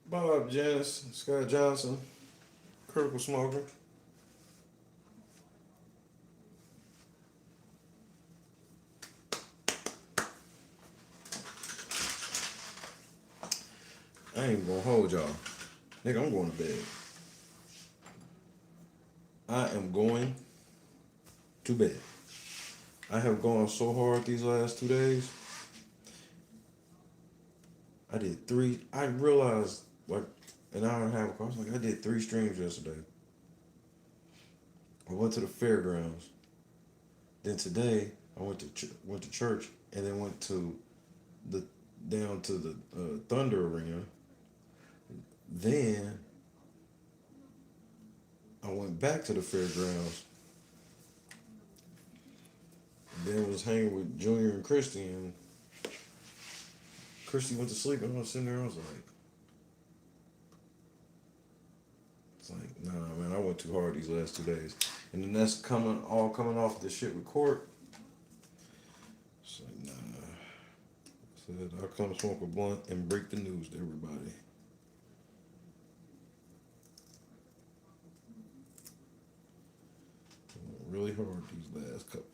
Bob Janice, Scott Johnson, Critical Smoker. I ain't gonna hold y'all. Nigga, I'm going to bed. I am going to bed. I have gone so hard these last 2 days. I did three. I realized like an hour and a half ago. I was like, I did 3 streams yesterday. I went to the fairgrounds. Then today I went to church and then went to the down to the Thunder Arena. Then I went back to the fairgrounds. Then was hanging with Junior and Christy, and Christy went to sleep, and I was sitting there. I was like, it's like, nah, man, I went too hard these last 2 days, and then that's coming off the shit with court. It's like, nah. I said I'll come smoke a blunt and break the news to everybody. I went really hard these last couple.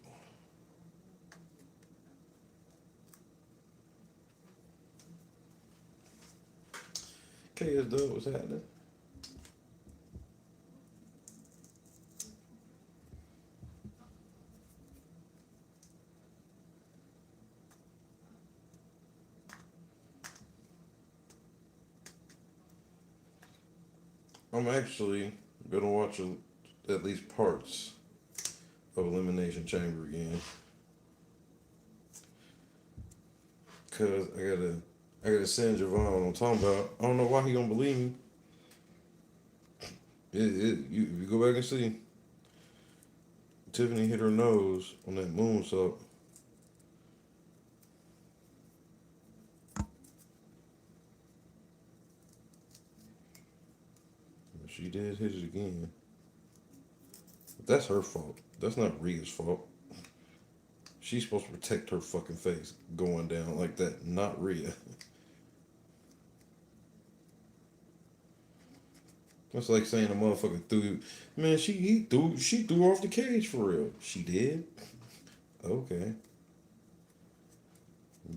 KS Dub, what's happening? I'm actually gonna watch at least parts of Elimination Chamber again, cause I gotta send Javon what I'm talking about. I don't know why he don't believe me. If you go back and see, Tiffany hit her nose on that moonsault. She did hit it again. But that's her fault. That's not Rhea's fault. She's supposed to protect her fucking face going down like that, not Rhea. That's like saying a motherfucker threw. Man, she threw off the cage for real. She did. Okay.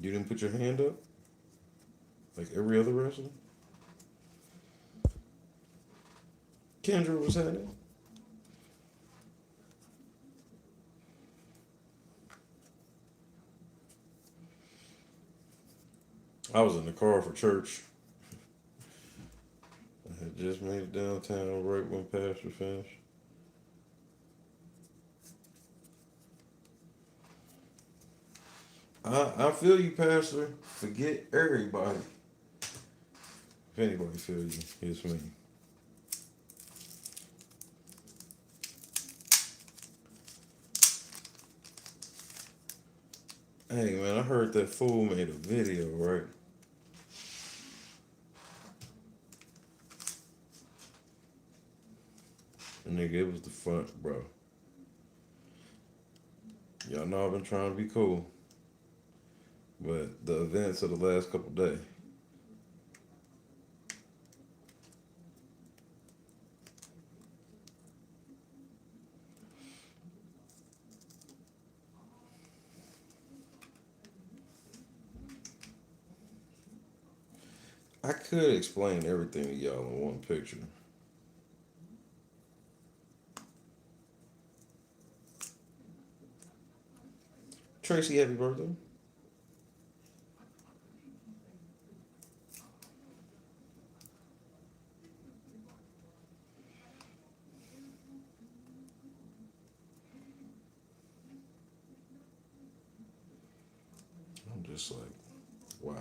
You didn't put your hand up like every other wrestler. Kendra was happening. I was in the car for church. I had just made it downtown right when Pastor finished. I feel you, Pastor. Forget everybody. If anybody feel you, it's me. Hey man, I heard that fool made a video, right? And nigga, it was the front, bro. Y'all know I've been trying to be cool, but the events of the last couple days, I could explain everything to y'all in one picture. Tracy, happy birthday. I'm just like, Wow.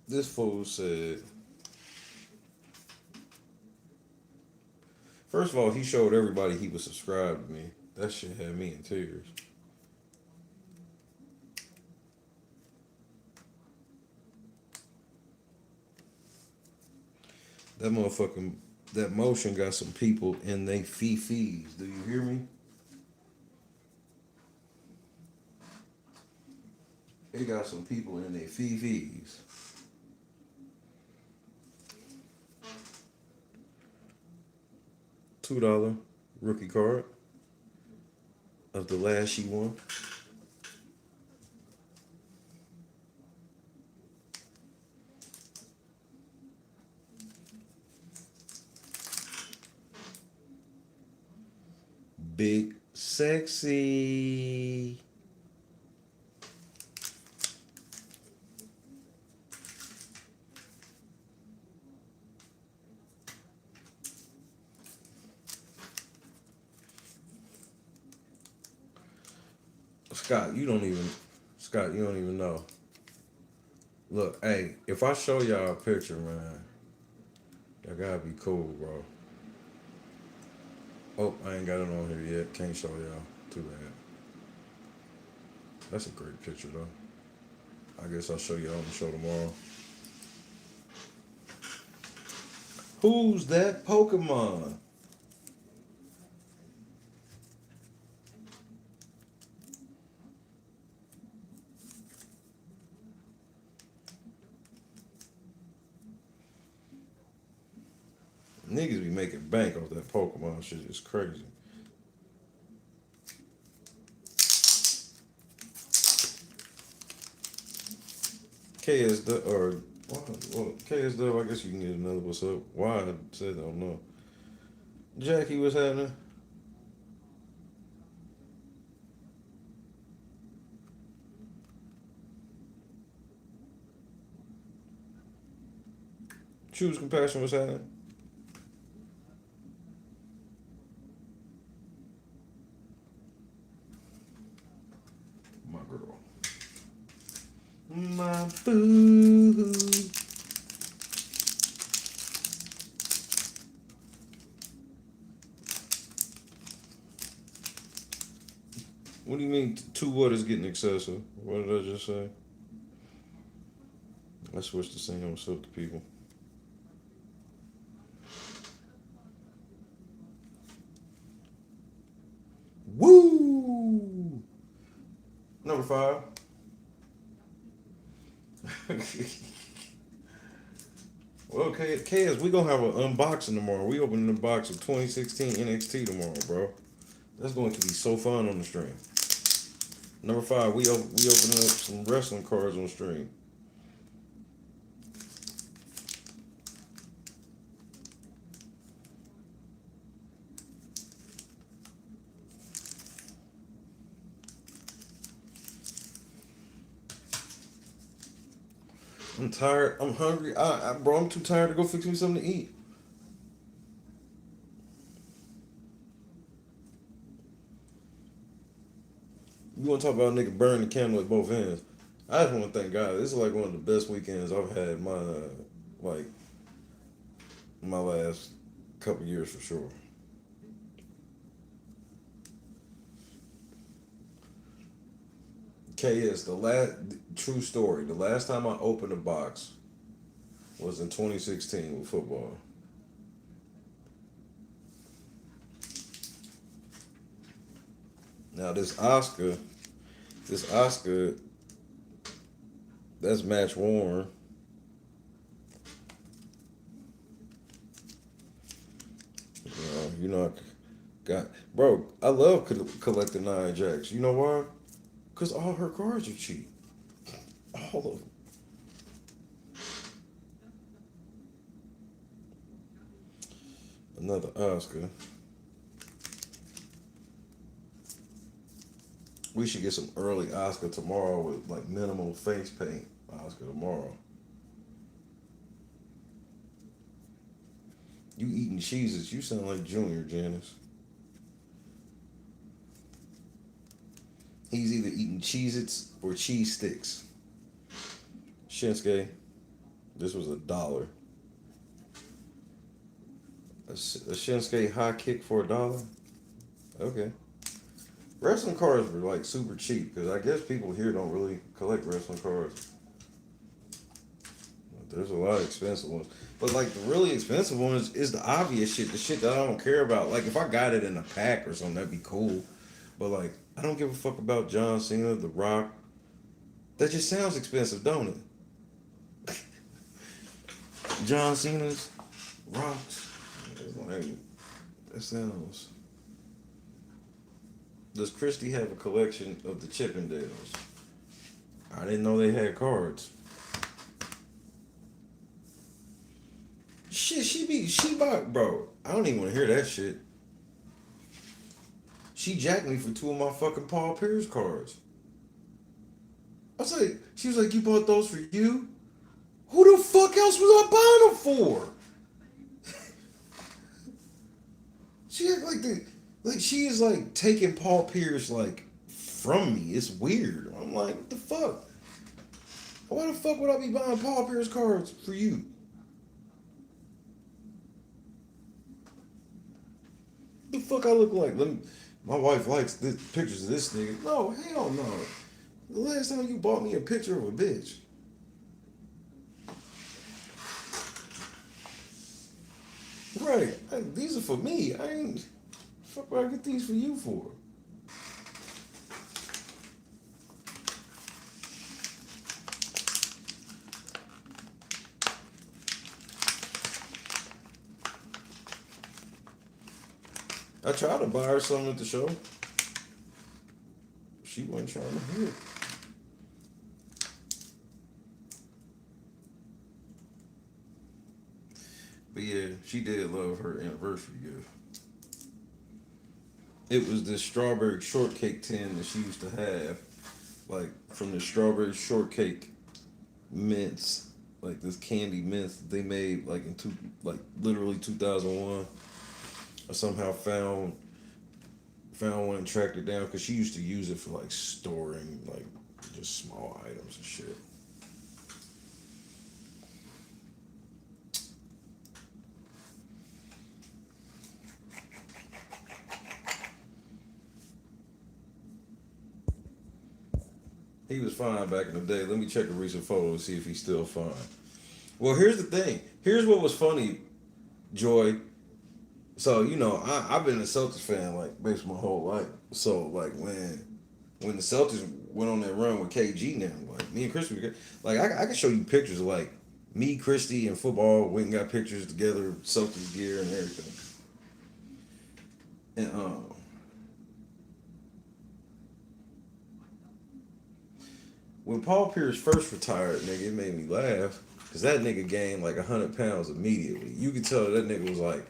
This fool said, first of all, he showed everybody he was subscribed to me. That shit had me in tears. That motherfucking, that motion got some people in they fee-fees. Do you hear me? It got some people in their fee-fees. $2 rookie card of the last she won. Big sexy. Scott, you don't even Scott, you don't even know. Look, hey, if I show y'all a picture, man, y'all gotta be cool, bro. Oh, I ain't got it on here yet. Can't show y'all. Too bad. That's a great picture though. I guess I'll show y'all on the show tomorrow. Who's that Pokemon? Niggas be making bank off that Pokemon shit. It's crazy. KSW or well, KSW. I guess you can get another. What's up? Why I said I don't know. Jackie, what's happening? Choose compassion. What's happening? My girl. My boo. What do you mean? Two what is getting excessive? What did I just say? I switched to saying what's up to people. Woo! Number 5. Well, KS, we gonna have an unboxing tomorrow. We opening the box of 2016 NXT tomorrow, bro. That's going to be so fun on the stream. Number 5, we opening up some wrestling cards on stream. I'm tired. I'm hungry. Bro, I'm too tired to go fix me something to eat. You want to talk about a nigga burning the candle at both ends? I just want to thank God. This is like one of the best weekends I've had in my like my last couple years for sure. KS, the last true story. The last time I opened a box was in 2016 with football. Now this Oscar, that's match worn. You know, got bro. I love collecting Nine Jacks. You know why? Cause all her cards are cheap. All of them. Another Oscar. We should get some early Oscar tomorrow with like minimal face paint. Oscar tomorrow. You eating cheeses? You sound like Junior, Janice. He's either eating Cheez-Its or cheese sticks. Shinsuke, this was $1. A Shinsuke high kick for $1. Okay. Wrestling cards were like super cheap because I guess people here don't really collect wrestling cards. There's a lot of expensive ones. But like the really expensive ones is the obvious shit, the shit that I don't care about. Like if I got it in a pack or something, that'd be cool. But like I don't give a fuck about John Cena, The Rock. That just sounds expensive, don't it? John Cena's, Rocks. Like, that sounds. Does Christy have a collection of the Chippendales? I didn't know they had cards. Shit, she bought, bro. I don't even want to hear that shit. She jacked me for 2 of my fucking Paul Pierce cards. I was like, she was like, you bought those for you? Who the fuck else was I buying them for? She act like she is like taking Paul Pierce like from me. It's weird. I'm like, what the fuck? Why the fuck would I be buying Paul Pierce cards for you? The fuck I look like? My wife likes pictures of this nigga. No, hell no. The last time you bought me a picture of a bitch. Right. These are for me. I ain't. Fuck would I get these for you for? I tried to buy her something at the show. She wasn't trying to hear it. But yeah, she did love her anniversary gift. It was this strawberry shortcake tin that she used to have, like from the strawberry shortcake mints, like this candy mints that they made like like literally 2001. I somehow found one and tracked it down because she used to use it for like storing like just small items and shit. He was fine back in the day. Let me check a recent photo and see if he's still fine. Well, here's the thing. Here's what was funny, Joy. So I've been a Celtics fan like basically my whole life. So like when the Celtics went on that run with KG now, like me and Christy, like I can show you pictures of like me, Christy, and football went and got pictures together, Celtics gear and everything. And when Paul Pierce first retired, nigga, it made me laugh because that nigga gained like 100 pounds immediately. You could tell that nigga was like,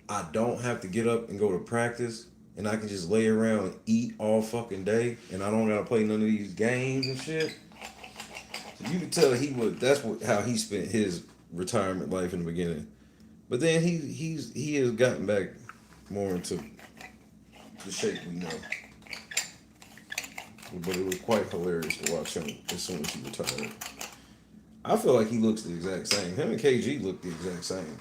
I don't have to get up and go to practice, and I can just lay around and eat all fucking day, and I don't gotta play none of these games and shit. So you could tell he would. That's how he spent his retirement life in the beginning. But then he has gotten back more into the shape we know. But it was quite hilarious to watch him as soon as he retired. I feel like he looks the exact same. Him and KG look the exact same.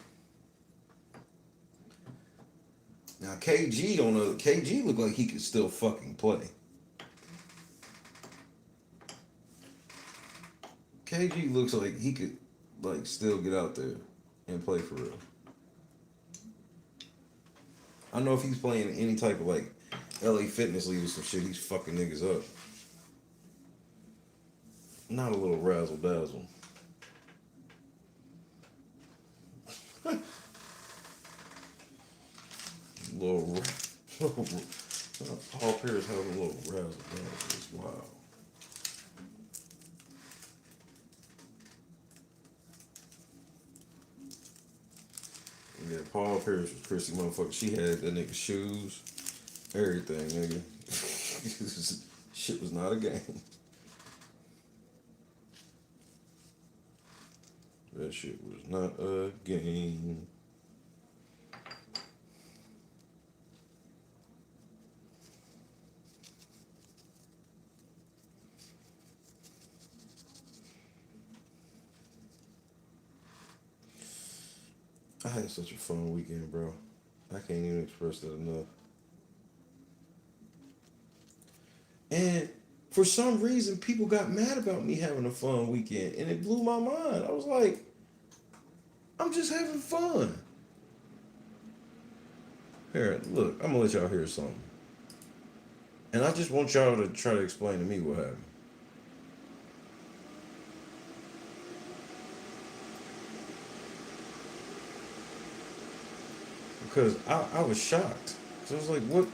Now KG looked like he could still fucking play. KG looks like he could like still get out there and play for real. I know if he's playing any type of like LA Fitness League or some shit, he's fucking niggas up. Not a little razzle dazzle. little, Paul Pierce has a little razzle dazzle. It's wild. Yeah, Paul Pierce was Chrissy motherfucker. She had that nigga shoes, everything, nigga. Shit was not a game. That shit was not a game. I had such a fun weekend, bro. I can't even express that enough. And for some reason, people got mad about me having a fun weekend, and it blew my mind. I was like, I'm just having fun. Here, look, I'm gonna let y'all hear something. And I just want y'all to try to explain to me what happened. Because I was shocked. So I was like, what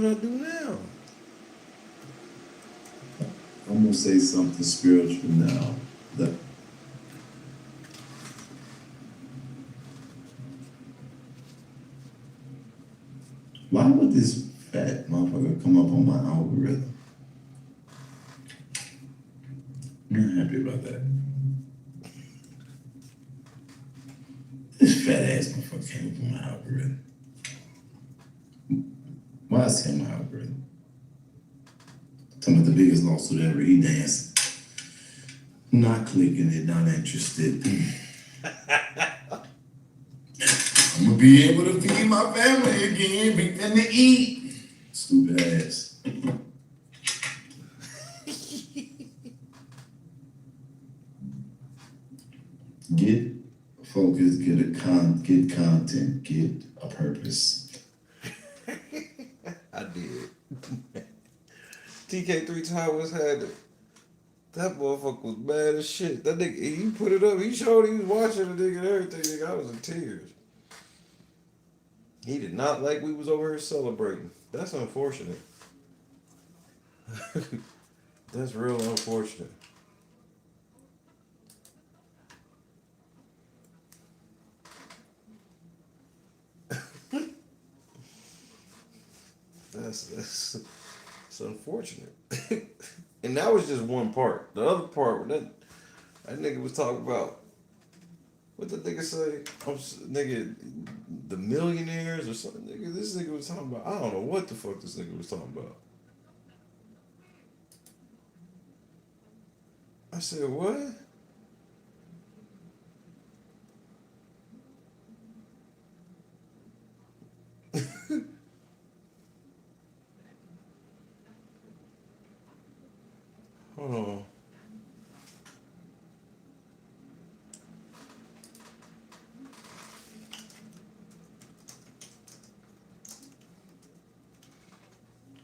did I do now? I'm gonna say something spiritual now. That why would this fat motherfucker come up on my algorithm? I'm not happy about that. This fat ass motherfucker came up on my algorithm. Why is he on my algorithm? Talking about the biggest lawsuit ever. He danced. Not clicking it, not interested. I'm gonna be able to feed my family again, big thing to eat. Stupid ass. Get focused, get content, get a purpose. I did. TK3 Towers had it. That motherfucker was mad as shit. That nigga, he put it up. He showed he was watching the nigga and everything. Nigga, I was in tears. He did not like we was over here celebrating. That's unfortunate. That's real unfortunate. That's it's unfortunate. And that was just one part. The other part, that nigga was talking about what the nigga say? Nigga, the millionaires or something. Nigga, this nigga was talking about. I don't know what the fuck this nigga was talking about. I said what? Hold on.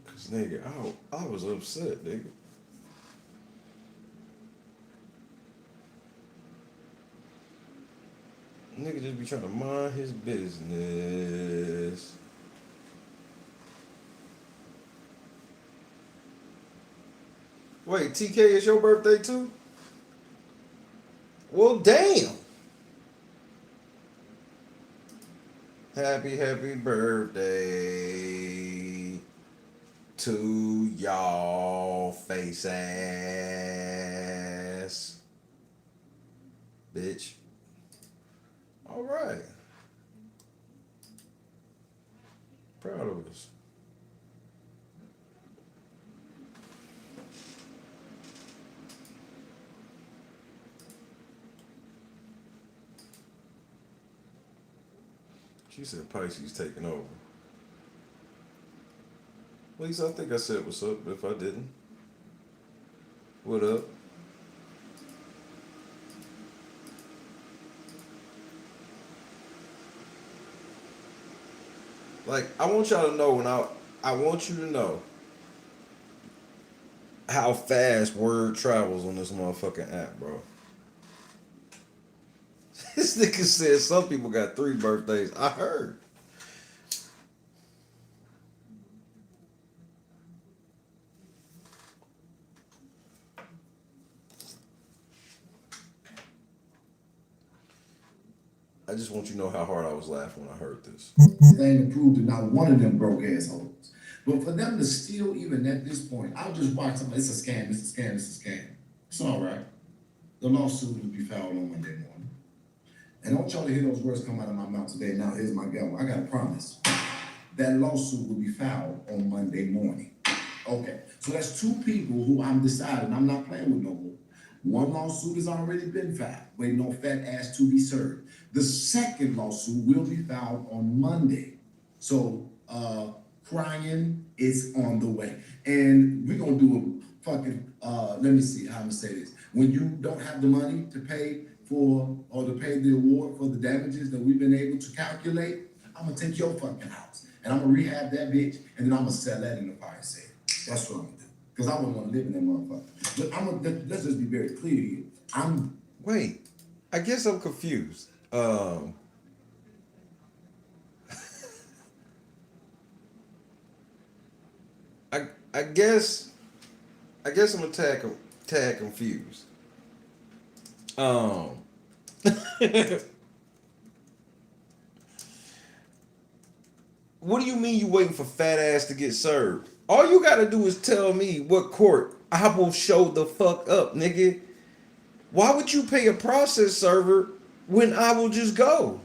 Cause nigga, I was upset, nigga. Nigga just be trying to mind his business. Wait, TK, it's your birthday too? Well, damn. Happy birthday to y'all face ass. Bitch. All right. Proud of us. She said Pisces taking over. At least I think I said what's up, but if I didn't. What up? Like, I want y'all to know I want you to know how fast word travels on this motherfucking app, bro. This nigga said some people got 3 birthdays. I heard. I just want you to know how hard I was laughing when I heard this. Thing to prove to not one of them broke assholes. But for them to still, even at this point, I'll just watch them. It's a scam. It's a scam. It's a scam. It's all right. The lawsuit will be filed on Monday morning. And I want y'all to hear those words come out of my mouth today. Now, here's my gavel. I got a promise. That lawsuit will be filed on Monday morning. Okay, so that's two people who I'm deciding I'm not playing with no more. One lawsuit has already been filed, waiting on fat ass to be served. The second lawsuit will be filed on Monday. So, crying is on the way. And we're gonna do a fucking, let me see how I'm gonna say this. When you don't have the money to pay for, or to pay the award for the damages that we've been able to calculate, I'm gonna take your fucking house and I'm gonna rehab that bitch and then I'm gonna sell that in the fire sale. That's what I'm gonna do. Because I wouldn't want to live in that motherfucker. But let's just be very clear here. Wait, I guess I'm confused. I guess I'm a tad confused. Um, what do you mean you waiting for fat ass to get served? All you gotta do is tell me what court. I will show the fuck up, nigga. Why would you pay a process server when I will just go?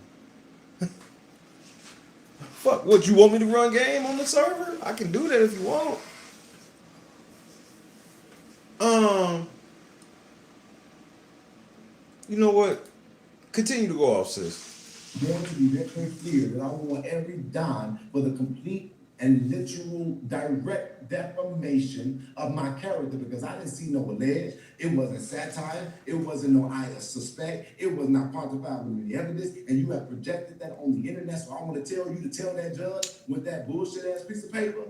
Fuck, what, you want me to run game on the server? I can do that if you want. Um, you know what? Continue to go off, sis. Want to be very clear that I want every dime for the complete and literal direct defamation of my character because I didn't see no allege. It wasn't satire. It wasn't no I suspect. It was not quantified with any evidence. And you have projected that on the internet. So I want to tell you to tell that judge with that bullshit ass piece of paper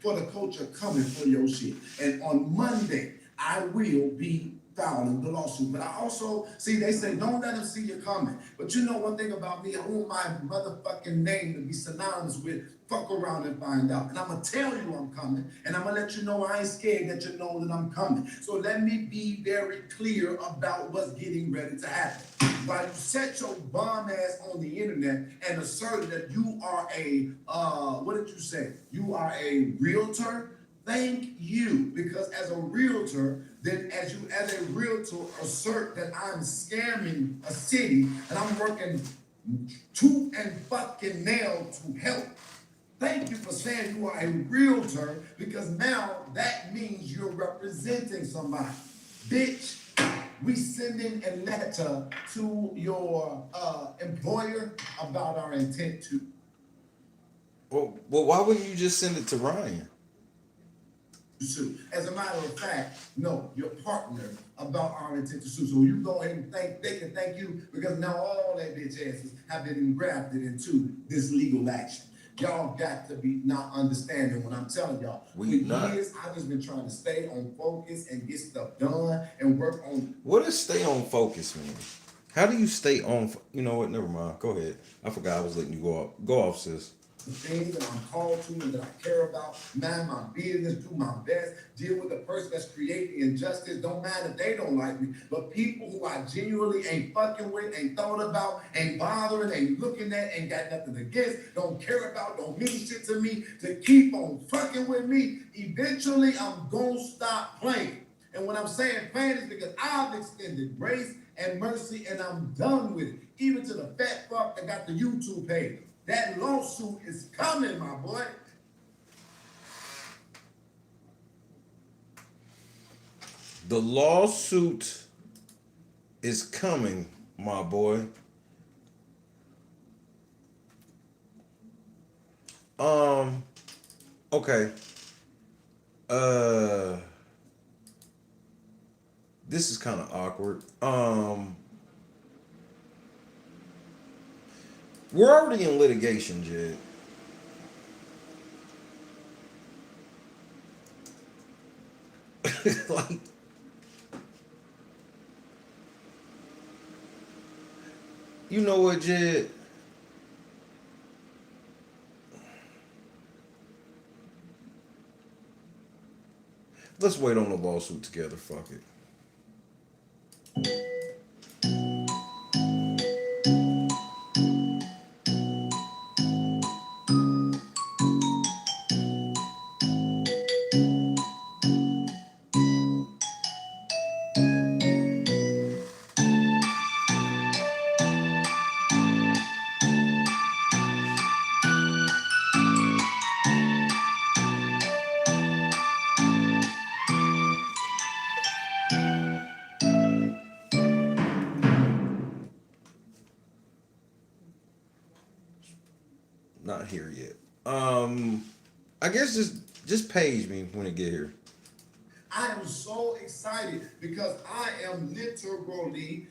for the culture coming for your shit. And on Monday, I will be filing the lawsuit. But I also, see, they say, don't let them see you coming. But you know one thing about me, I want my motherfucking name to be synonymous with fuck around and find out. And I'm going to tell you I'm coming. And I'm going to let you know I ain't scared that you know that I'm coming. So let me be very clear about what's getting ready to happen. While you set your bomb ass on the internet and asserted that you are a, what did you say? You are a realtor? Thank you, because as a realtor, then as a realtor assert that I'm scamming a city and I'm working tooth and fucking nail to help. Thank you for saying you are a realtor because now that means you're representing somebody. Bitch, we sending a letter to your employer about our intent to. Well, why wouldn't you just send it to Ryan? Sue. As a matter of fact, no, your partner about our intent to sue. So you go ahead and they can thank you because now all that bitch asses have been engrafted into this legal action. Y'all got to be not understanding what I'm telling y'all. For years, I've just been trying to stay on focus and get stuff done and work on. What does stay on focus mean? How do you stay on? You know what? Never mind. Go ahead. I forgot I was letting you go off. Go off, sis. The things that I'm called to and that I care about, mind my business, do my best, deal with the person that's creating injustice. Don't matter if they don't like me, but people who I genuinely ain't fucking with, ain't thought about, ain't bothering, ain't looking at, ain't got nothing against, don't care about, don't mean shit to me, to keep on fucking with me, eventually I'm gonna stop playing. And when I'm saying playing is because I've extended grace and mercy and I'm done with it. Even to the fat fuck that got the YouTube page. That lawsuit is coming, my boy. The lawsuit is coming, my boy. Okay. This is kind of awkward. We're already in litigation, Jed. Like, you know what, Jed? Let's wait on the lawsuit together. Fuck it. not here yet. I guess just page me when it get here. I am so excited because I am literally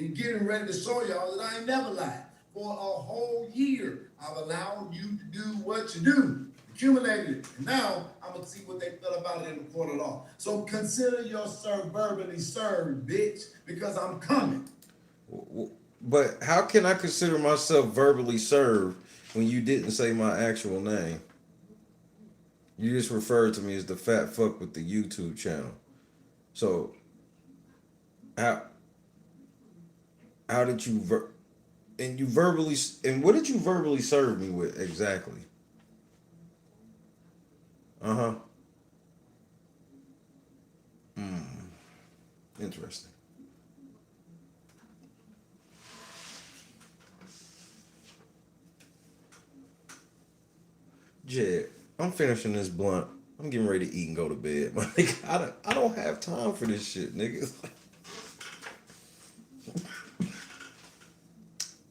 getting ready to show y'all that I ain't never lied. For a whole year, I've allowed you to do what you do, accumulated it. And now I'm gonna see what they feel about it in the court of law. So consider yourself verbally served, bitch, because I'm coming. But how can I consider myself verbally served when you didn't say my actual name? You just referred to me as the fat fuck with the YouTube channel. So how how did you and you verbally and what did you verbally serve me with exactly? Uh huh. Interesting. Jed, I'm finishing this blunt. I'm getting ready to eat and go to bed. My nigga, I don't have time for this shit, nigga.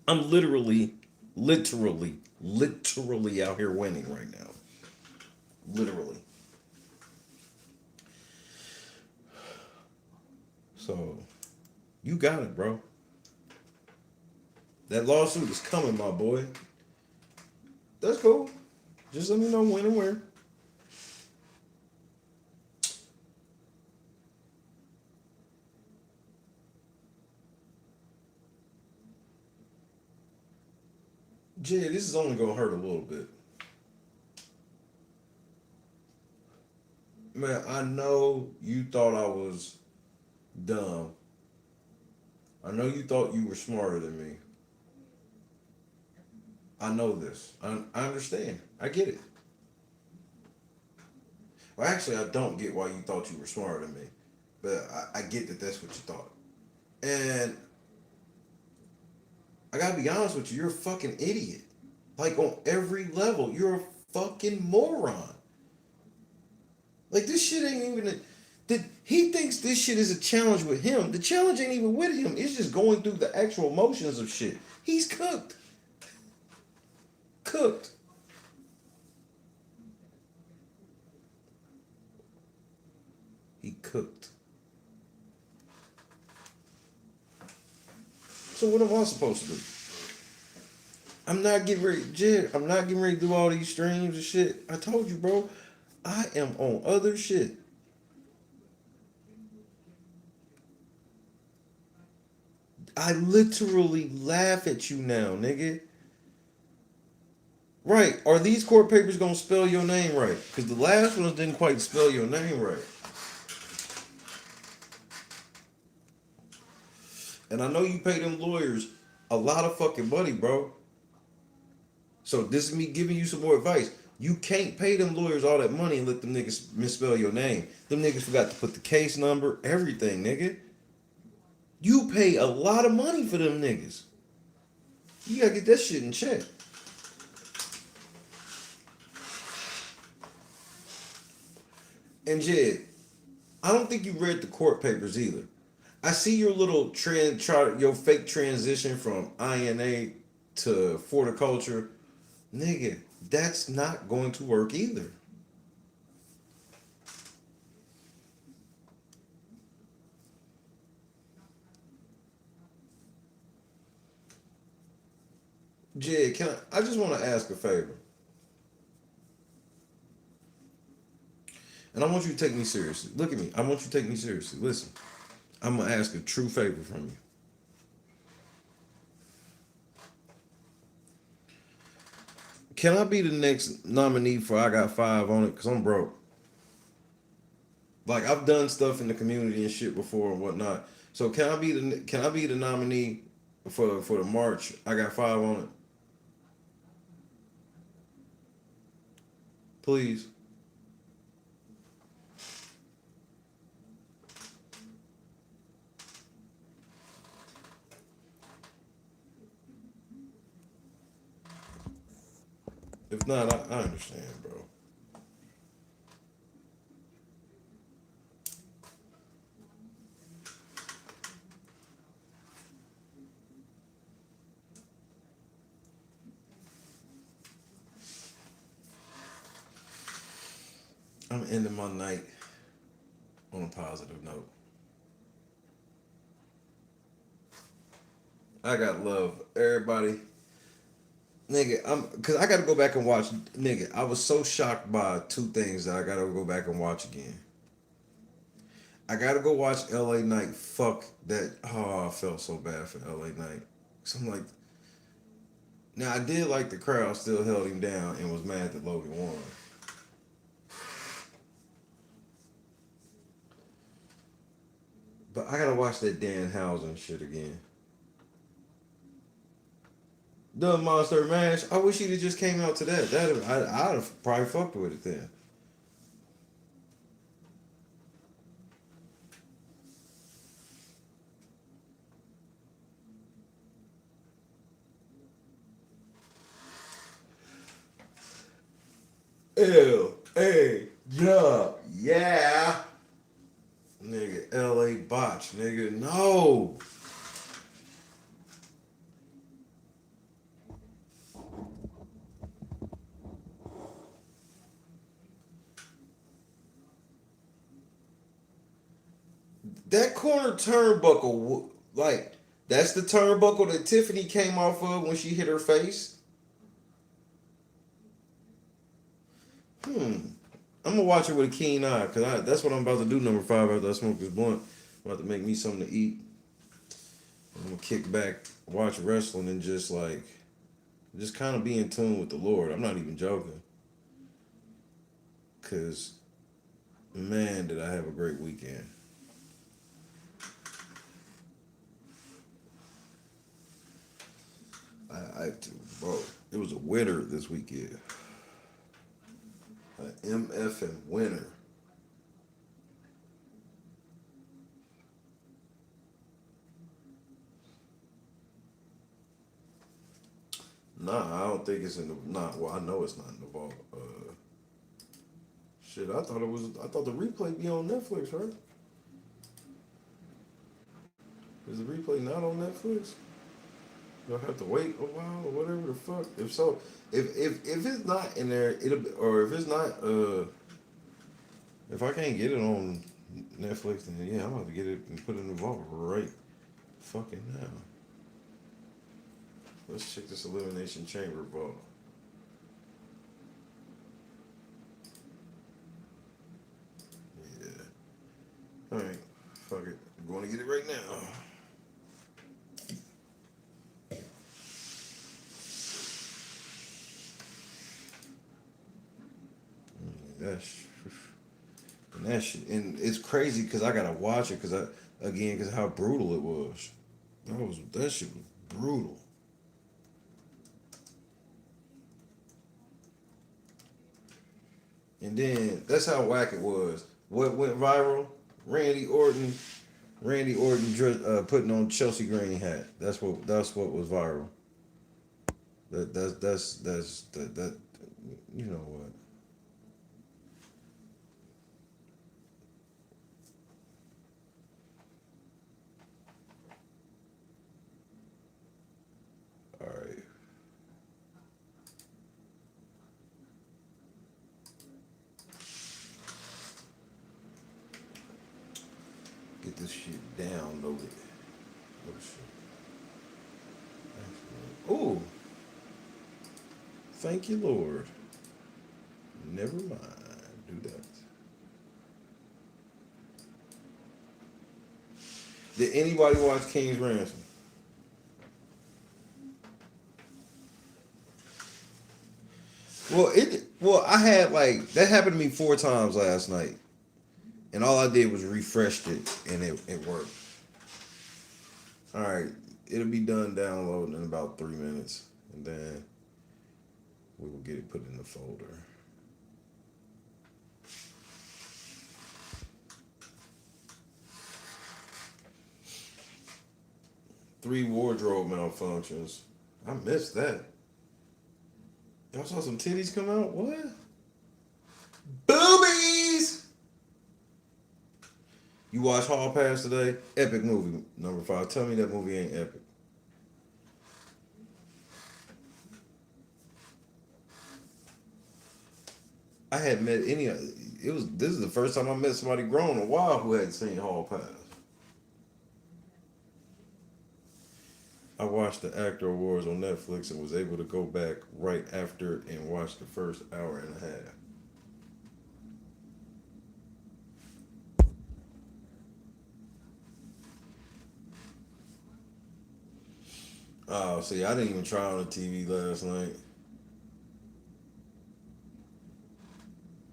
I'm literally out here winning right now. Literally. So you got it, bro. That lawsuit is coming, my boy. That's cool. Just let me know when and where. Jed, this is only gonna hurt a little bit. Man, I know you thought I was dumb. I know you thought you were smarter than me. I know this. I understand. I get it. Well, actually, I don't get why you thought you were smarter than me. But I get that that's what you thought. And I gotta be honest with you, you're a fucking idiot. Like on every level, you're a fucking moron. Like this shit ain't even he thinks this shit is a challenge with him. The challenge ain't even with him. It's just going through the actual motions of shit. He's cooked. Cooked. He cooked. So what am I supposed to do? I'm not getting ready, Jed. I'm not getting ready to do all these streams and shit. I told you, bro. I am on other shit. I literally laugh at you now, nigga. Right. Are these court papers gonna spell your name right? Because the last ones didn't quite spell your name right. And I know you pay them lawyers a lot of fucking money, bro. So this is me giving you some more advice. You can't pay them lawyers all that money and let them niggas misspell your name. Them niggas forgot to put the case number, everything, nigga. You pay a lot of money for them niggas. You gotta get that shit in check. And Jed, I don't think you read the court papers either. I see your little your fake transition from INA to horticulture. Nigga, that's not going to work either. Jed, I just want to ask a favor. And I want you to take me seriously. Look at me. I want you to take me seriously. Listen, I'm going to ask a true favor from you. Can I be the next nominee for I Got Five on it? Because I'm broke. Like, I've done stuff in the community and shit before and whatnot. So can I be the nominee for the march? I Got Five on it. Please. If not, I understand, bro. I'm ending my night on a positive note. I got love, everybody. Nigga, cause I gotta go back and watch. Nigga, I was so shocked by two things that I gotta go back and watch again. I gotta go watch L.A. Night. Fuck that. Oh, I felt so bad for L.A. Night. So I'm like, now I did like the crowd still held him down and was mad that Logan won. But I gotta watch that Dan Housen shit again. The Monster Mash. I wish he'd have just came out to that. I'd have probably fucked with it then. L.A. Yeah. Nigga, L.A. botch. Nigga, no. That corner turnbuckle, like, that's the turnbuckle that Tiffany came off of when she hit her face. Hmm. I'm gonna watch it with a keen eye, cause that's what I'm about to do. Number 5 after I smoke this blunt, I'm about to make me something to eat. I'm gonna kick back, watch wrestling, and just kind of be in tune with the Lord. I'm not even joking, cause man, did I have a great weekend. I bro, it was a winner this weekend. An MF and winner. Nah, I don't think it's in the. Nah, well, I know it's not in the vault. Shit, I thought it was. I thought the replay be on Netflix, right? Is the replay not on Netflix? You'll have to wait a while or whatever the fuck. If so, if it's not in there, it'll be, or if it's not, if I can't get it on Netflix, then yeah, I'm gonna have to get it and put it in the vault right fucking now. Let's check this Elimination Chamber vault. Yeah. All right. Fuck it. I'm going to get it right now. That's and that shit, and it's crazy because I gotta watch it because how brutal it was. That shit was brutal. And then that's how whack it was. What went viral? Randy Orton. Randy Orton putting on Chelsea Green hat. That's what was viral. That you know what? All right. Get this shit downloaded. Oh shit. Oh, thank you, Lord. Never mind. Do that. Did anybody watch King's Ransom? Well, I had like that happened to me 4 times last night, and all I did was refreshed it, and it worked. All right, it'll be done downloading in about 3 minutes, and then we will get it put in the folder. 3 wardrobe malfunctions. I missed that. Y'all saw some titties come out? What? Boobies! You watch Hall Pass today? Epic movie, number 5. Tell me that movie ain't epic. I hadn't met any. This is the first time I met somebody grown in a while who hadn't seen Hall Pass. I watched the Actor Awards on Netflix and was able to go back right after and watch the first hour and a half. Oh, see, I didn't even try on the TV last night.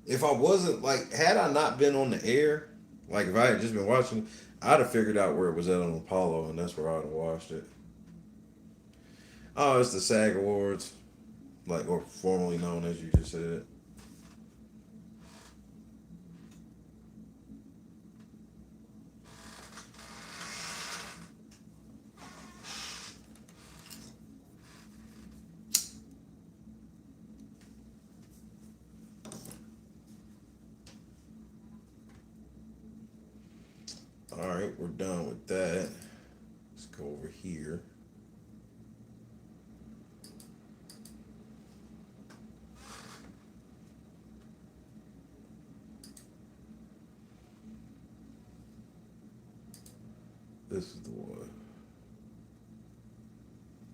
If I wasn't like, had I not been on the air, like if I had just been watching, I'd have figured out where it was at on Apollo, and that's where I'd have watched it. Oh, it's the SAG Awards, like or formerly known as you just said. All right, we're done with that. Let's go over here. This is the one,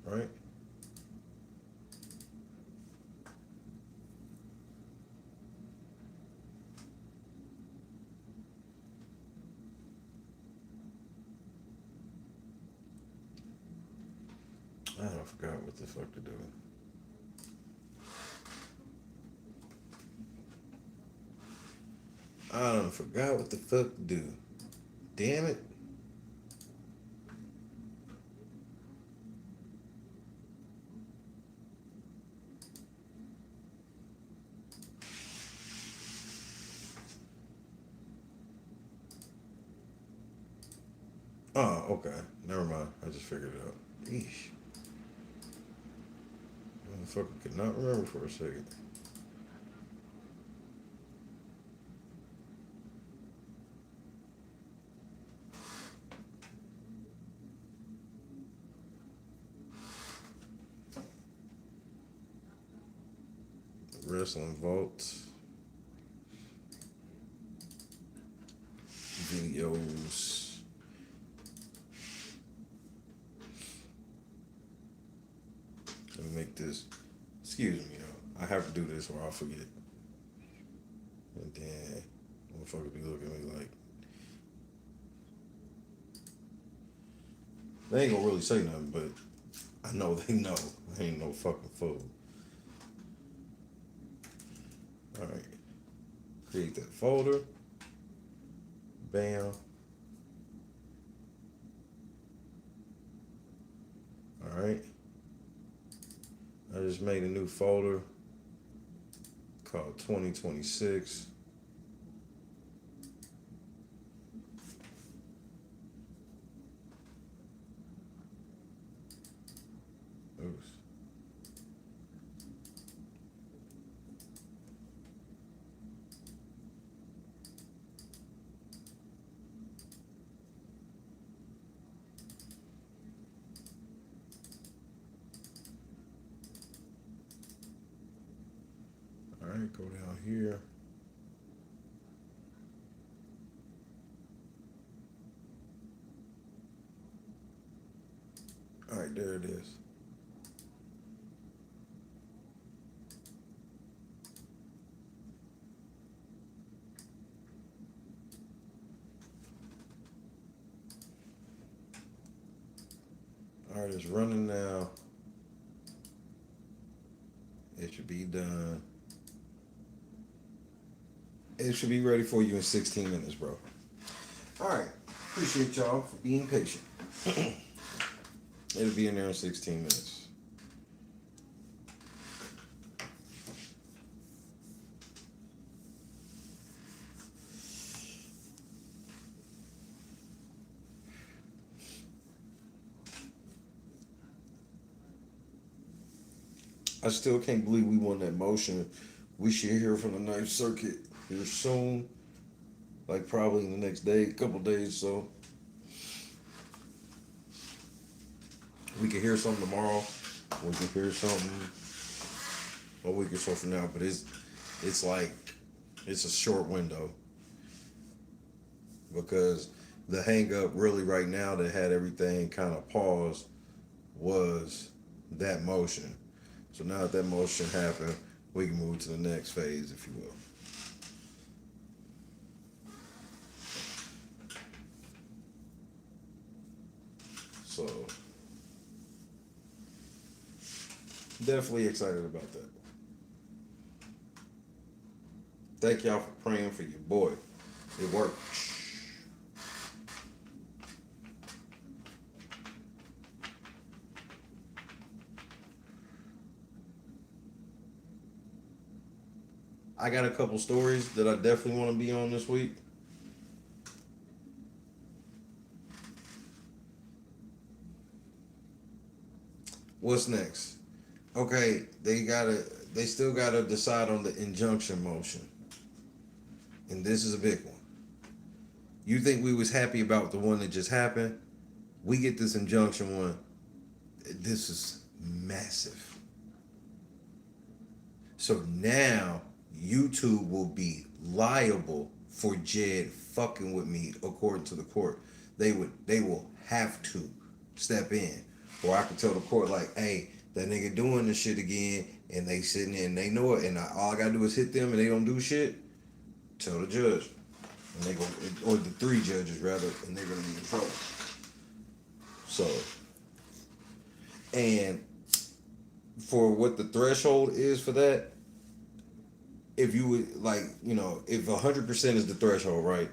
right? I forgot what the fuck to do. I done forgot what the fuck to do. Damn it. Oh, okay. Never mind. I just figured it out. Eesh. Motherfucker could not remember for a second. Wrestling vaults. Videos. Let me make this. Excuse me, I have to do this or I'll forget. And then, motherfucker be looking at me like, they ain't gonna really say nothing, but I know they know. I ain't no fucking fool. Alright. Create that folder. Bam. Alright. I just made a new folder called 2026. Oops. All right, go down here. All right, there it is. All right, it's running now. It should be done. It should be ready for you in 16 minutes, bro. All right. Appreciate y'all for being patient. It'll be in there in 16 minutes. I still can't believe we won that motion. We should hear from the Ninth Circuit here soon. Like probably in the next day, couple days, so we can hear something tomorrow. We can hear something a week or so from now. But it's like It's a short window because the hang up really right now that had everything kind of paused was that motion. So now that motion happened, we can move to the next phase, if you will. So definitely excited about that. Thank y'all for praying for your boy. It worked. I got a couple stories that I definitely want to be on this week. What's next? Okay, they still gotta decide on the injunction motion. And this is a big one. You think we was happy about the one that just happened? We get this injunction one. This is massive. So now YouTube will be liable for Jed fucking with me according to the court. They will have to step in. Or I can tell the court like, hey, that nigga doing this shit again, and they sitting there and they know it, and all I gotta do is hit them and they don't do shit. Tell the judge. And they go, or the three judges rather, and they're gonna be in trouble. So, and for what the threshold is for that, if you would like, if 100% is the threshold, right?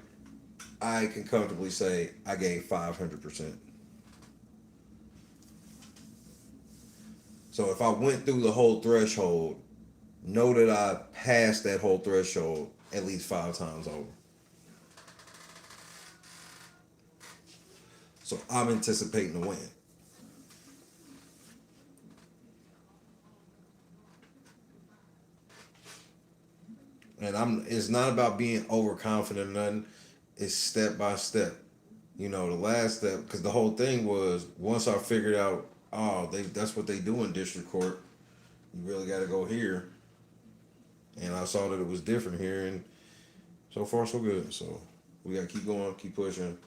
I can comfortably say I gave 500%. So if I went through the whole threshold, know that I passed that whole threshold at least 5 times over. So I'm anticipating to win. And it's not about being overconfident or nothing. It's step by step. The last step, because the whole thing was once I figured out, that's what they do in district court. You really got to go here, and I saw that it was different here, and so far so good. So we got to keep going, keep pushing.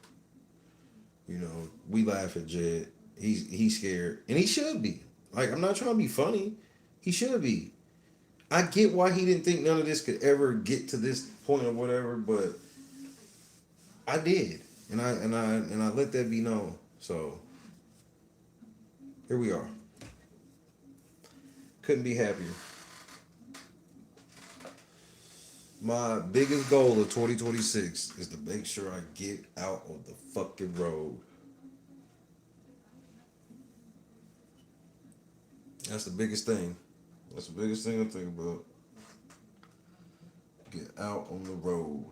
We laugh at Jed. He's scared, and he should be. Like, I'm not trying to be funny. He should be. I get why he didn't think none of this could ever get to this point or whatever, but I did, and I let that be known. So here we are. Couldn't be happier. My biggest goal of 2026 is to make sure I get out on the fucking road. That's the biggest thing. That's the biggest thing I think about. Get out on the road.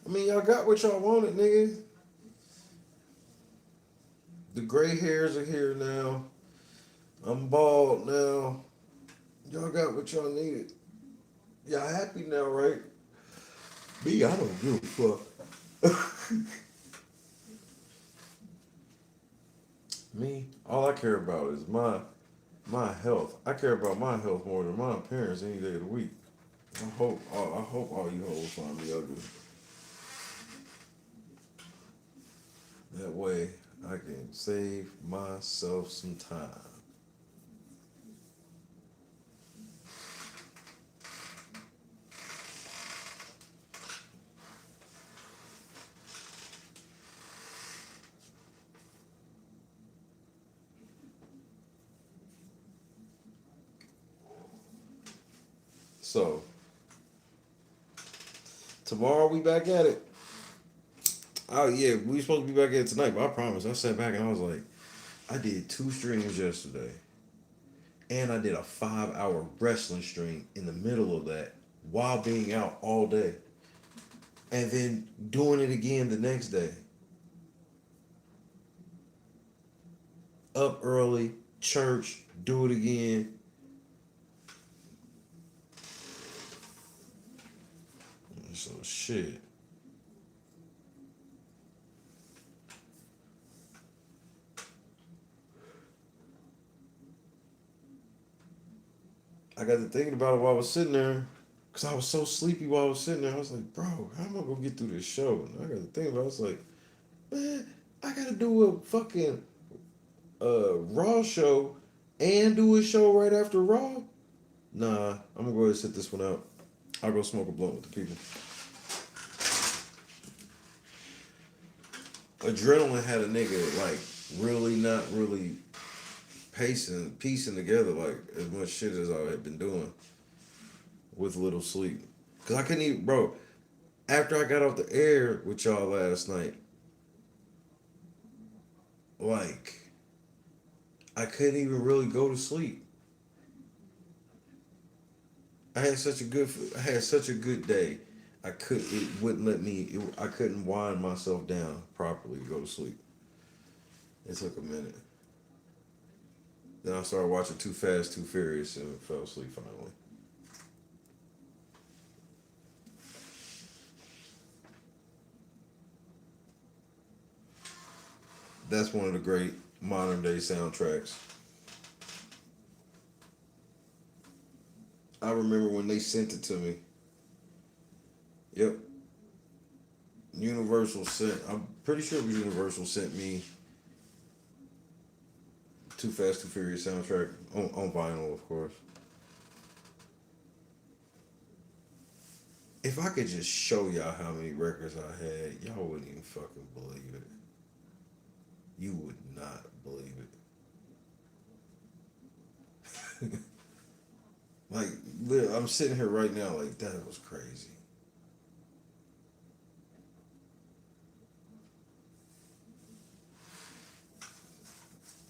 I mean, y'all got what y'all wanted, nigga. The gray hairs are here now. I'm bald now. Y'all got what y'all needed. Y'all happy now, right? Me, I don't give a fuck. Me, all I care about is my health. I care about my health more than my appearance any day of the week. I hope all you hoes find me ugly. That way I can save myself some time. So tomorrow we back at it. Oh yeah, we supposed to be back at it tonight, but I promise. I sat back and I was like, I did 2 streams yesterday. And I did a 5-hour wrestling stream in the middle of that while being out all day. And then doing it again the next day. Up early, church, do it again. So shit. I got to thinking about it while I was sitting there, cause I was so sleepy while I was sitting there. I was like, bro, how am I gonna get through this show? And I got to think about it. I was like, man, I gotta do a fucking Raw show and do a show right after Raw. Nah, I'm gonna go ahead and sit this one out. I'll go smoke a blunt with the people. Adrenaline had a nigga like really not really piecing together like as much shit as I had been doing with little sleep. Cause I couldn't even, bro. After I got off the air with y'all last night, like I couldn't even really go to sleep. I had such a good day. It wouldn't let me. I couldn't wind myself down properly to go to sleep. It took a minute. Then I started watching Too Fast, Too Furious, and fell asleep finally. That's one of the great modern day soundtracks. I remember when they sent it to me. Yep, Universal sent. I'm pretty sure it was Universal sent me Too Fast, Too Furious soundtrack on vinyl, of course. If I could just show y'all how many records I had, y'all wouldn't even fucking believe it. You would not believe it. Like, I'm sitting here right now, like, that was crazy.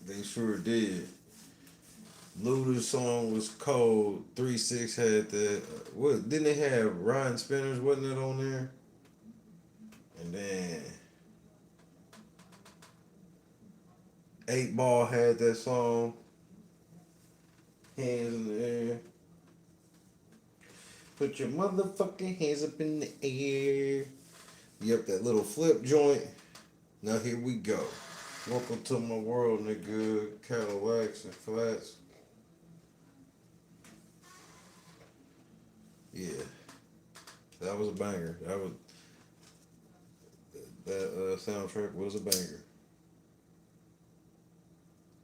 They sure did. Luda's song was cold. 3-6 had that. What didn't they have Ryan Spinners? Wasn't it on there? And then 8 Ball had that song. Hands in the air. Put your motherfucking hands up in the air. Yep, that little flip joint. Now here we go. Welcome to my world, nigga. Cadillacs and flats. Yeah, that was a banger. That soundtrack was a banger.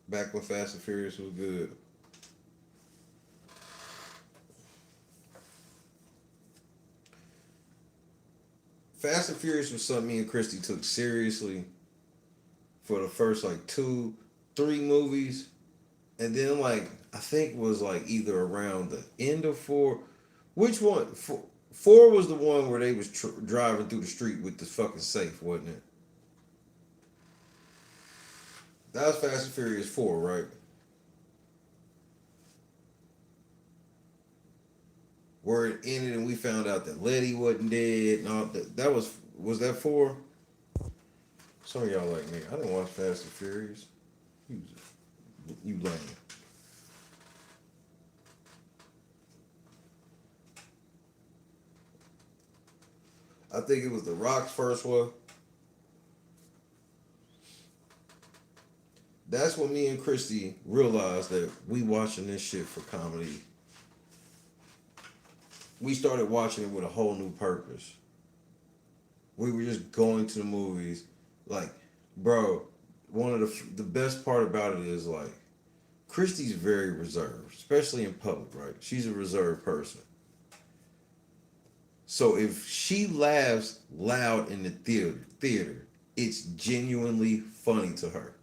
Back when Fast and Furious was good. Fast and Furious was something me and Christy took seriously for the first like 2, 3 movies, and then like I think was like either around the end of 4. Which one? 4 was the one where they was driving through the street with the fucking safe, wasn't it? That was Fast and Furious 4, right? Where it ended and we found out that Letty wasn't dead and all that. That was that 4? Some of y'all like me. I didn't watch Fast and Furious. You lame. I think it was The Rock's first one. That's when me and Christy realized that we watching this shit for comedy. We started watching it with a whole new purpose. We were just going to the movies, like, bro. One of the best part about it is like, Christy's very reserved, especially in public, right? She's a reserved person. So if she laughs loud in the theater, it's genuinely funny to her.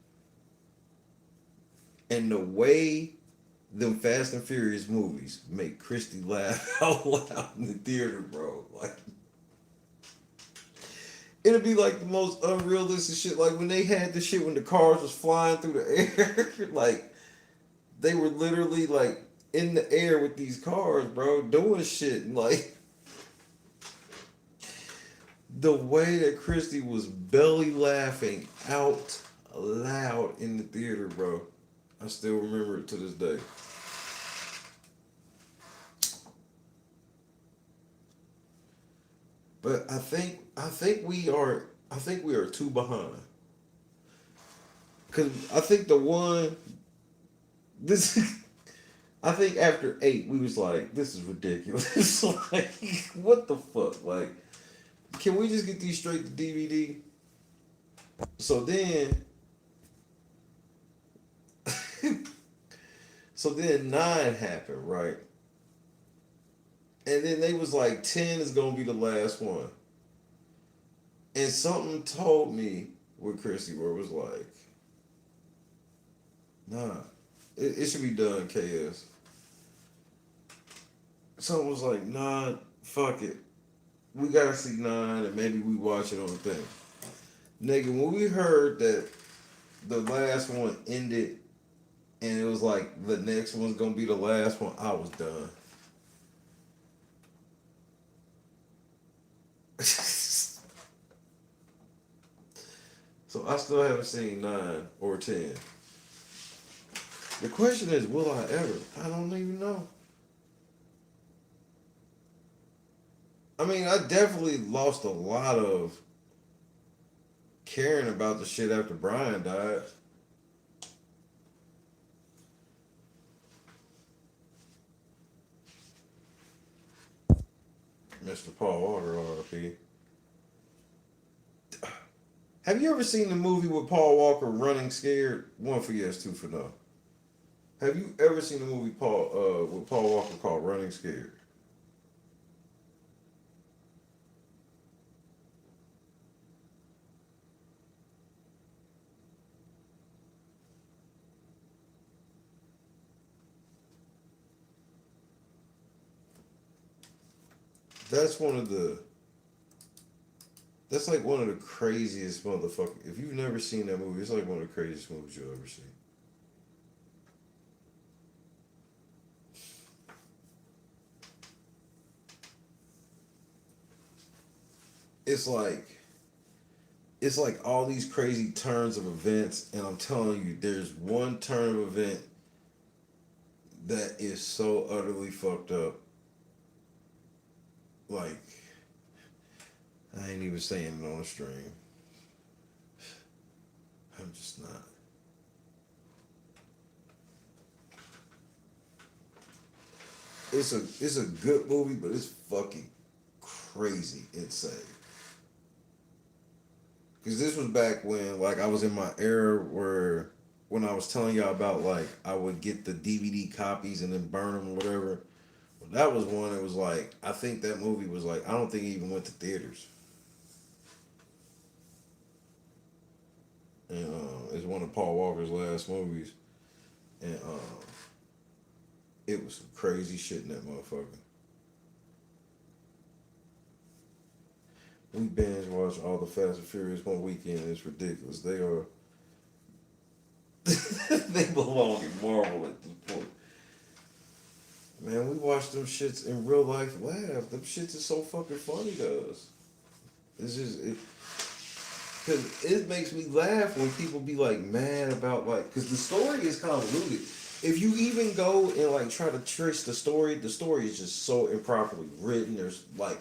And the way them Fast and Furious movies make Christy laugh out loud in the theater, bro. Like, it'll be like the most unrealistic shit. Like when they had the shit when the cars was flying through the air, like they were literally like in the air with these cars, bro, doing shit. And like the way that Christy was belly laughing out loud in the theater, bro. I still remember it to this day. But I think we are 2 behind. Cause I think the one this I think after 8, we was like, this is ridiculous. Like, what the fuck? Like, can we just get these straight to DVD? So then, so then 9 happened, right? And then they was like, 10 is gonna be the last one. And something told me with Chrissy where it was like, nah, it should be done, KS. Something was like, nah, fuck it. We gotta see 9 and maybe we watch it on the thing. Nigga, when we heard that the last one ended and it was like the next one's gonna be the last one, I was done. So I still haven't seen 9 or 10. The question is, will I ever? I don't even know. I mean, I definitely lost a lot of caring about the shit after Brian died. Mr. Paul Walker, R.I.P. Have you ever seen the movie with Paul Walker, Running Scared? One for yes, two for no. Have you ever seen the movie with Paul Walker called Running Scared? That's one of the. That's like one of the craziest motherfuckers. If you've never seen that movie, it's like one of the craziest movies you'll ever see. It's like it's like all these crazy turns of events, and I'm telling you, there's one turn of event that is so utterly fucked up. Like I ain't even saying it on the stream. I'm just not. It's a good movie, but it's fucking crazy insane. Because this was back when like I was in my era where when I was telling y'all about like I would get the DVD copies and then burn them or whatever. Well, that was one. It was like I think that movie was like I don't think it even went to theaters. And it's one of Paul Walker's last movies, and it was some crazy shit in that motherfucker. We binge watch all the Fast and Furious one weekend. It's ridiculous. They are they belong in Marvel at this point. Man, we watch them shits in real life. Laugh. Them shits is so fucking funny to us. It's just because it makes me laugh when people be like mad about like because the story is convoluted. If you even go and like try to trace the story is just so improperly written. There's like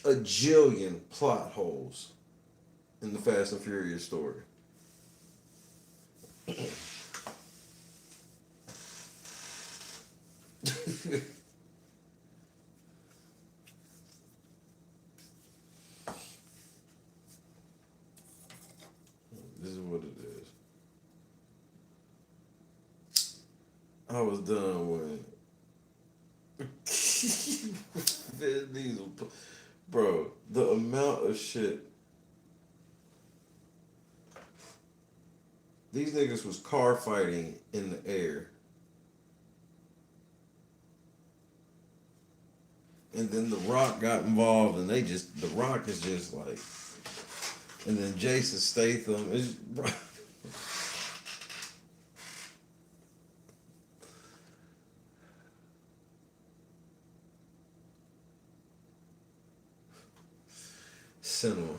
a jillion plot holes in the Fast and Furious story. This is what it is. I was done when Vin Diesel, bro. The amount of shit these niggas was car fighting in the air, and then The Rock got involved, and The Rock is just like, and then Jason Statham is. Cinema.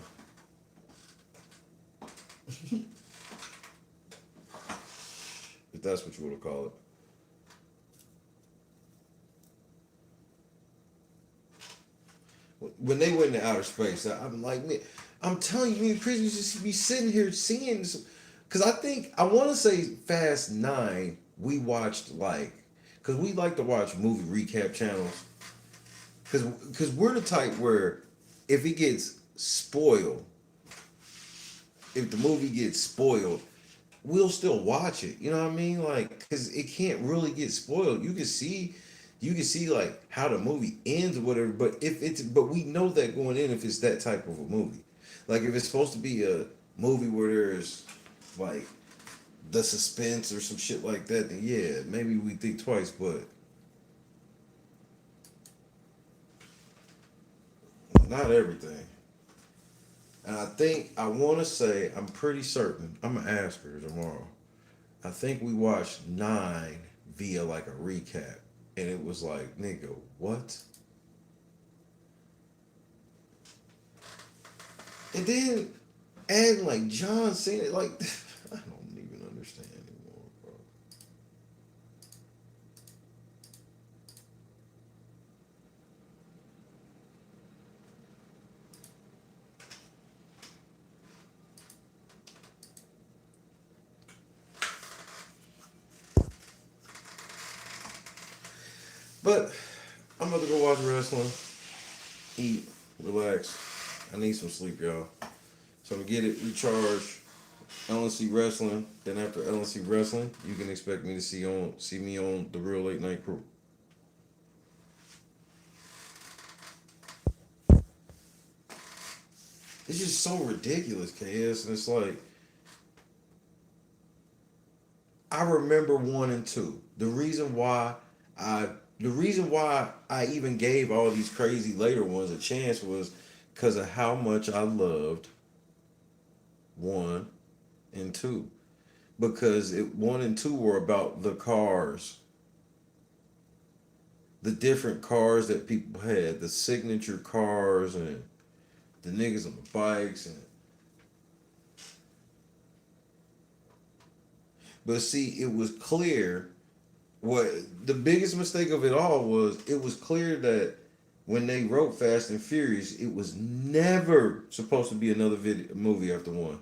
If that's what you want to call it. When they went into outer space, I'm like, man, I'm telling you, me and Chris used to be sitting here seeing this. Because I think, I want to say Fast 9 we watched like, cause we like to watch movie recap channels. Cause we're the type where if it gets spoiled, if the movie gets spoiled, we'll still watch it. You know what I mean? Like, cause it can't really get spoiled. You can see like how the movie ends or whatever. But we know that going in if it's that type of a movie. Like if it's supposed to be a movie where there's like the suspense or some shit like that, then yeah, maybe we think twice. But not everything. And I think I want to say I'm pretty certain. I'm gonna ask her tomorrow. I think we watched 9 via like a recap, and it was like, nigga, what? And then adding like John Cena, like I don't even understand anymore, bro. But I'm about to go watch wrestling, eat, relax. I need some sleep, y'all. So I'm gonna get it recharged. LNC wrestling. Then after LNC wrestling, you can expect me to see me on the Real Late Night Crew. It's just so ridiculous, KS, and it's like I remember 1 and 2. I the reason why I even gave all these crazy later ones a chance was because of how much I loved 1 and 2. Because 1 and 2 were about the cars, the different cars that people had, the signature cars and the niggas on the bikes and but see it was clear what the biggest mistake of it all was it was clear that when they wrote Fast and Furious, it was never supposed to be another movie after 1.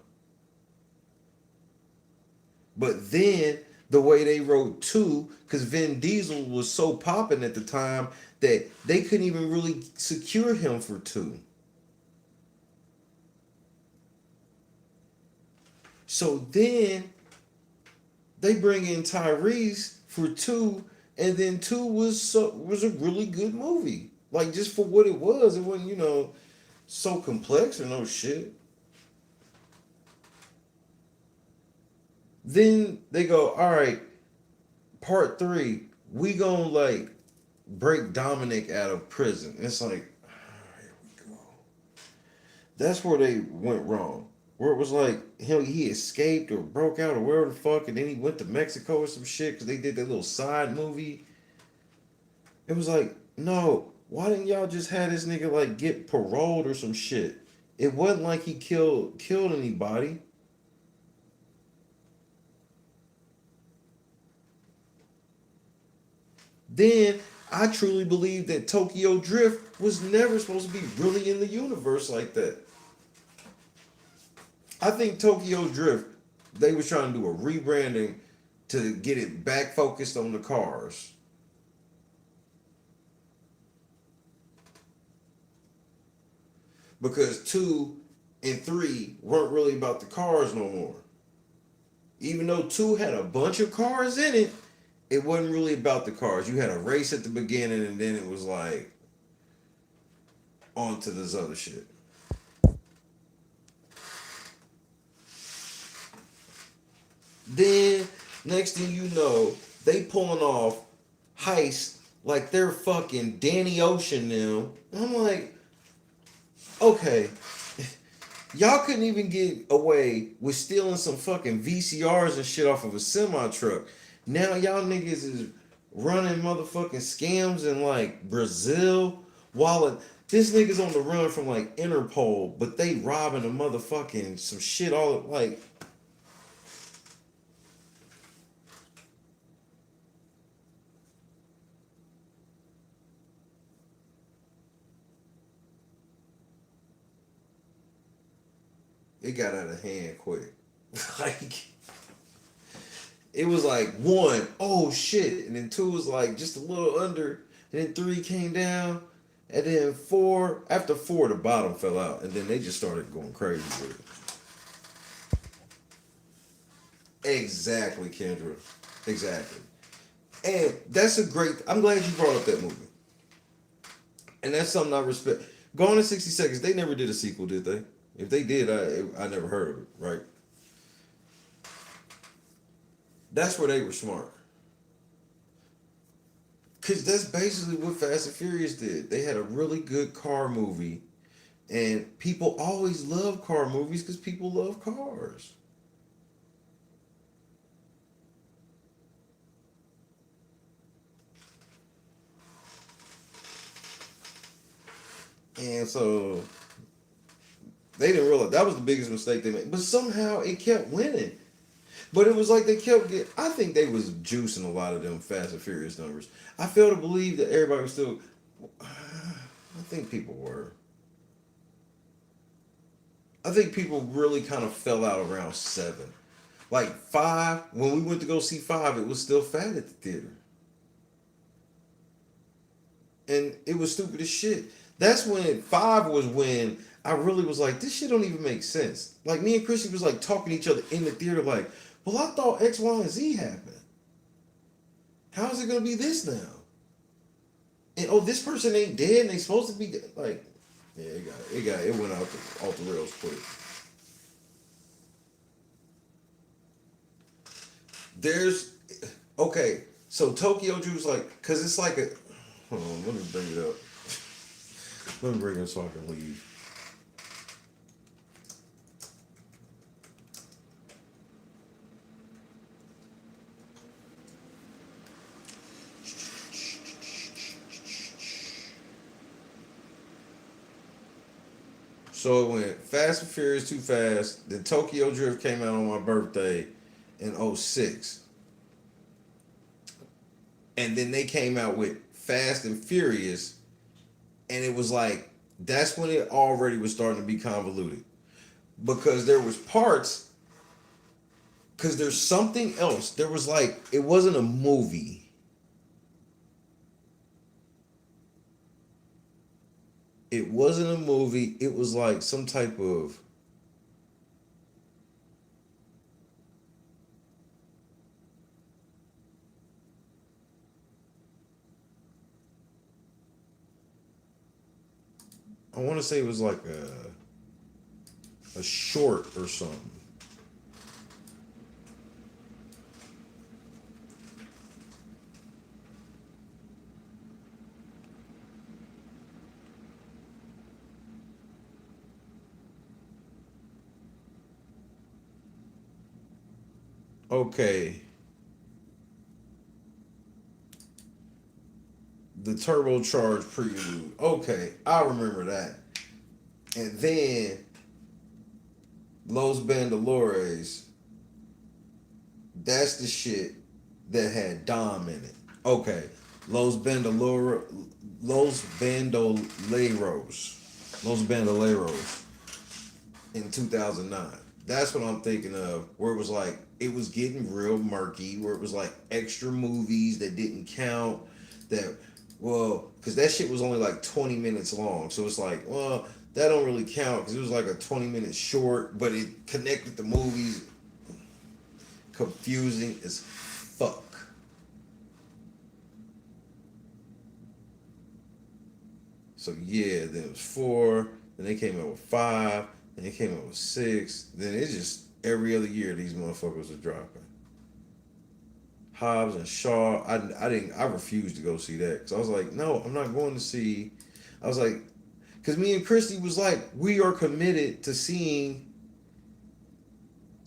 But then the way they wrote 2, because Vin Diesel was so popping at the time that they couldn't even really secure him for 2. So then they bring in Tyrese for 2, and then 2 was a really good movie. Like just for what it wasn't so complex or no shit. Then they go, all right, part 3, we gonna like break Dominic out of prison. It's like, here we go. That's where they went wrong. Where it was like he escaped or broke out or wherever the fuck, and then he went to Mexico or some shit because they did that little side movie. It was like, no, why didn't y'all just have this nigga like get paroled or some shit? It wasn't like he killed anybody. Then I truly believe that Tokyo Drift was never supposed to be really in the universe like that. I think Tokyo Drift, they was trying to do a rebranding to get it back focused on the cars. Because 2 and 3 weren't really about the cars no more. Even though 2 had a bunch of cars in it, it wasn't really about the cars. You had a race at the beginning and then it was like on to this other shit. Then next thing you know, they pulling off heists like they're fucking Danny Ocean now. And I'm like, okay, y'all couldn't even get away with stealing some fucking VCRs and shit off of a semi truck. Now y'all niggas is running motherfucking scams in like Brazil while this nigga's on the run from like Interpol, but they robbing a motherfucking some shit all like it got out of hand quick. Like it was like one, oh shit, and then two was like just a little under, and then three came down, and then four. After four, the bottom fell out, and then they just started going crazy with it. Exactly, Kendra. Exactly. And that's a great. I'm glad you brought up that movie, and that's something I respect. Gone in 60 Seconds. They never did a sequel, did they? If they did, I never heard of it. Right. That's where they were smart. Cause that's basically what Fast and Furious did. They had a really good car movie, and people always love car movies because people love cars. And so they didn't realize that was the biggest mistake they made. But somehow it kept winning. But it was like they kept getting. I think they was juicing a lot of them Fast and Furious numbers. I fail to believe that everybody was still. I think people were. I think people really kind of fell out around seven. Like five, when we went to go see five, it was still fat at the theater. And it was stupid as shit. That's when five was when I really was like, this shit don't even make sense. Like me and Chrissy was like talking to each other in the theater, like, well, I thought X, Y, and Z happened. How is it gonna be this now? And oh, this person ain't dead and they supposed to be dead. Like, yeah, it went out off the rails quick. There's okay, so Tokyo Drew's like, cause it's like a hold on, let me bring it up. Let me bring it so I can leave. So it went Fast and Furious Too Fast, then Tokyo Drift came out on my birthday in '06. And then they came out with Fast and Furious, and it was like that's when it already was starting to be convoluted because there was parts because there's something else. There was like it wasn't a movie. It wasn't a movie. It was like some type of I want to say it was like a short or something. Okay, the turbocharged prelude. Okay, I remember that. And then Los Bandolores. That's the shit that had Dom in it. Okay, Los Bandoleros, Los Bandoleros in 2009. That's what I'm thinking of. Where it was like it was getting real murky. Where it was like extra movies that didn't count. That well, because that shit was only like 20 minutes long. So it's like, well, that don't really count because it was like a 20-minute short, but it connected the movies. Confusing as fuck. So yeah, then it was four. Then they came out with five. Then they came out with six. Then it's just every other year these motherfuckers are dropping. Hobbs and Shaw. I refused to go see that because I was like, no, I'm not going to see. I was like, because me and Christy was like, we are committed to seeing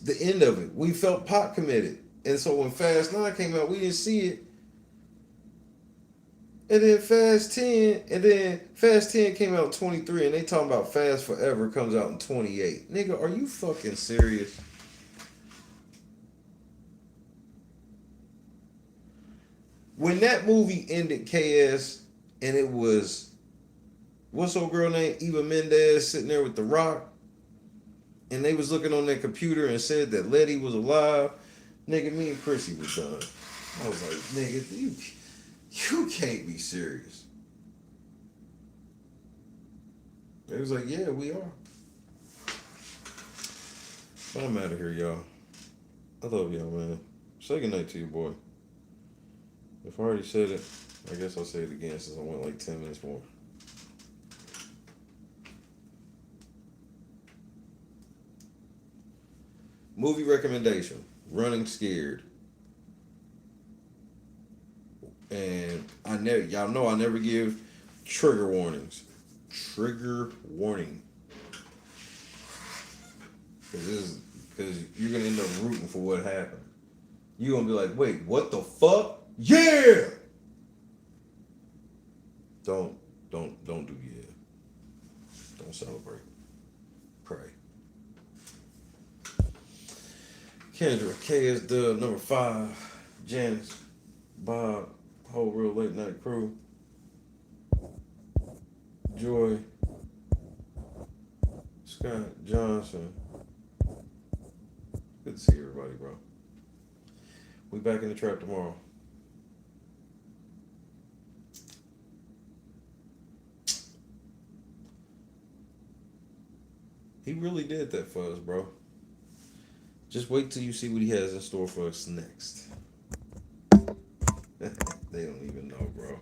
the end of it. We felt pot committed. And so when Fast 9 came out, we didn't see it. And then Fast 10 came out in 23 and they talking about Fast Forever comes out in 28. Nigga, are you fucking serious? When that movie ended, KS, and it was what's old girl named Eva Mendes sitting there with The Rock, and they was looking on their computer and said that Letty was alive. Nigga, me and Chrissy was done. I was like, nigga, you can't be serious. They was like, yeah, we are. But I'm out of here, y'all. I love y'all, man. Say goodnight to you, boy. If I already said it, I guess I'll say it again since I went like 10 minutes more. Movie recommendation: Running Scared. And y'all know I never give trigger warnings. Trigger warning. Because you're gonna end up rooting for what happened. You're gonna be like, wait, what the fuck? Yeah! Don't do yeah. Don't celebrate. Pray. Kendra, K is the number 5. Janice, Bob, whole real late night crew. Joy, Scott Johnson. Good to see everybody, bro. We back in the trap tomorrow. He really did that for us, bro. Just wait till you see what he has in store for us next. They don't even know, bro.